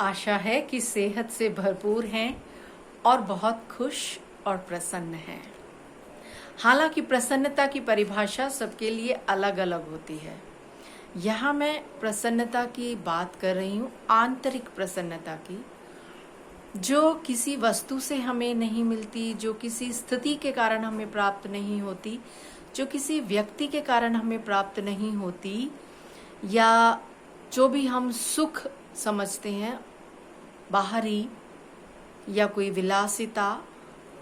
आशा है कि सेहत से भरपूर हैं और बहुत खुश और प्रसन्न हैं। हालांकि प्रसन्नता की परिभाषा सबके लिए अलग अलग होती है। यहाँ मैं प्रसन्नता की बात कर रही हूँ, आंतरिक प्रसन्नता की, जो किसी वस्तु से हमें नहीं मिलती, जो किसी स्थिति के कारण हमें प्राप्त नहीं होती, जो किसी व्यक्ति के कारण हमें प्राप्त नहीं होती, या जो भी हम सुख समझते हैं बाहरी या कोई विलासिता,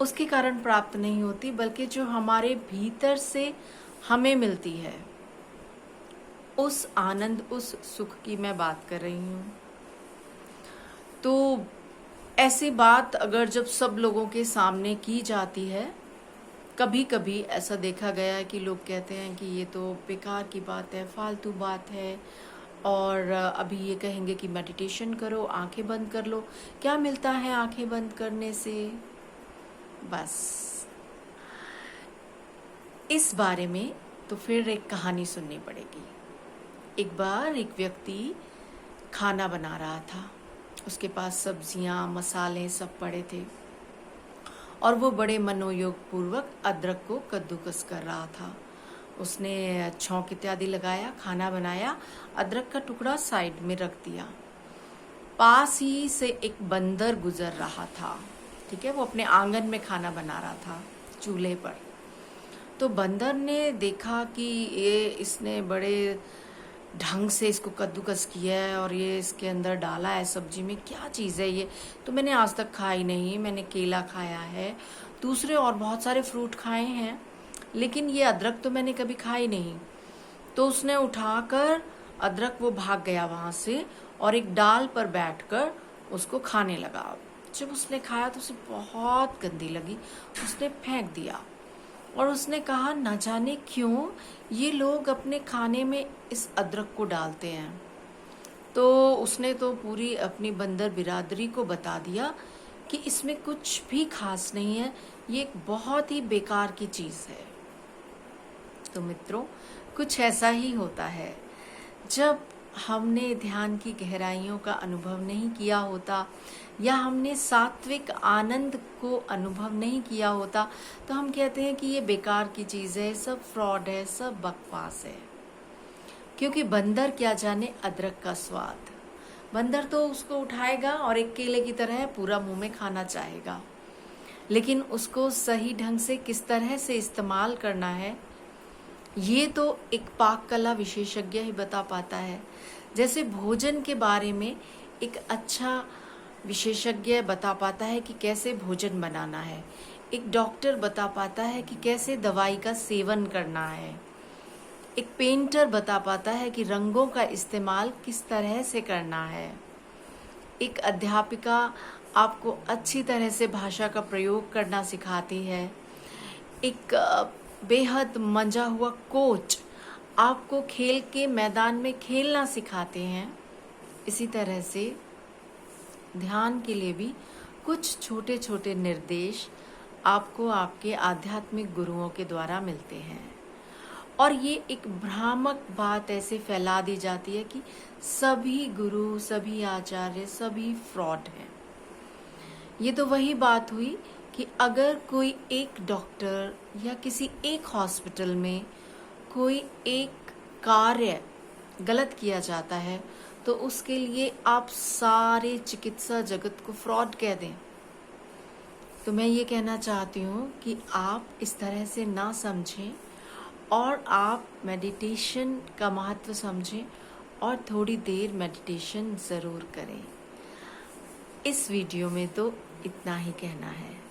उसके कारण प्राप्त नहीं होती, बल्कि जो हमारे भीतर से हमें मिलती है, उस आनंद, उस सुख की मैं बात कर रही हूँ। तो ऐसी बात अगर जब सब लोगों के सामने की जाती है, कभी कभी ऐसा देखा गया है कि लोग कहते हैं कि ये तो बेकार की बात है, फालतू बात है, और अभी ये कहेंगे कि मेडिटेशन करो, आंखें बंद कर लो। क्या मिलता है आंखें बंद करने से? बस इस बारे में तो फिर एक कहानी सुननी पड़ेगी। एक बार एक व्यक्ति खाना बना रहा था, उसके पास सब्जियां, मसाले सब पड़े थे, और वो बड़े मनोयोग पूर्वक अदरक को कद्दूकस कर रहा था। उसने छौंक इत्यादि लगाया, खाना बनाया, अदरक का टुकड़ा साइड में रख दिया। पास ही से एक बंदर गुजर रहा था, ठीक है, वो अपने आंगन में खाना बना रहा था चूल्हे पर। तो बंदर ने देखा कि ये इसने बड़े ढंग से इसको कद्दूकस किया है और ये इसके अंदर डाला है सब्जी में, क्या चीज़ है ये? तो मैंने आज तक खाई नहीं, मैंने केला खाया है, दूसरे और बहुत सारे फ्रूट खाए हैं, लेकिन ये अदरक तो मैंने कभी खाई नहीं। तो उसने उठाकर अदरक, वो भाग गया वहां से और एक डाल पर बैठकर उसको खाने लगा। जब उसने खाया तो उसे बहुत गंदी लगी, उसने फेंक दिया और उसने कहा, न जाने क्यों ये लोग अपने खाने में इस अदरक को डालते हैं। तो उसने तो पूरी अपनी बंदर बिरादरी को बता दिया कि इसमें कुछ भी खास नहीं है, ये एक बहुत ही बेकार की चीज़ है। तो मित्रों, कुछ ऐसा ही होता है जब हमने ध्यान की गहराइयों का अनुभव नहीं किया होता, या हमने सात्विक आनंद को अनुभव नहीं किया होता, तो हम कहते हैं कि ये बेकार की चीज़ है, सब फ्रॉड है, सब बकवास है। क्योंकि बंदर क्या जाने अदरक का स्वाद। बंदर तो उसको उठाएगा और एक केले की तरह पूरा मुंह में खाना चाहेगा, लेकिन उसको सही ढंग से किस तरह से इस्तेमाल करना है, ये तो एक पाक कला विशेषज्ञ ही बता पाता है। जैसे भोजन के बारे में एक अच्छा विशेषज्ञ बता पाता है कि कैसे भोजन बनाना है, एक डॉक्टर बता पाता है कि कैसे दवाई का सेवन करना है, एक पेंटर बता पाता है कि रंगों का इस्तेमाल किस तरह से करना है, एक अध्यापिका आपको अच्छी तरह से भाषा का प्रयोग करना सिखाती है, एक बेहद मंजा हुआ कोच आपको खेल के मैदान में खेलना सिखाते हैं। इसी तरह से ध्यान के लिए भी कुछ छोटे छोटे निर्देश आपको आपके आध्यात्मिक गुरुओं के द्वारा मिलते हैं, और ये एक भ्रामक बात ऐसे फैला दी जाती है कि सभी गुरु, सभी आचार्य, सभी फ्रॉड हैं। ये तो वही बात हुई कि अगर कोई एक डॉक्टर या किसी एक हॉस्पिटल में कोई एक कार्य गलत किया जाता है, तो उसके लिए आप सारे चिकित्सा जगत को फ्रॉड कह दें। तो मैं ये कहना चाहती हूँ कि आप इस तरह से ना समझें, और आप मेडिटेशन का महत्व समझें और थोड़ी देर मेडिटेशन ज़रूर करें। इस वीडियो में तो इतना ही कहना है।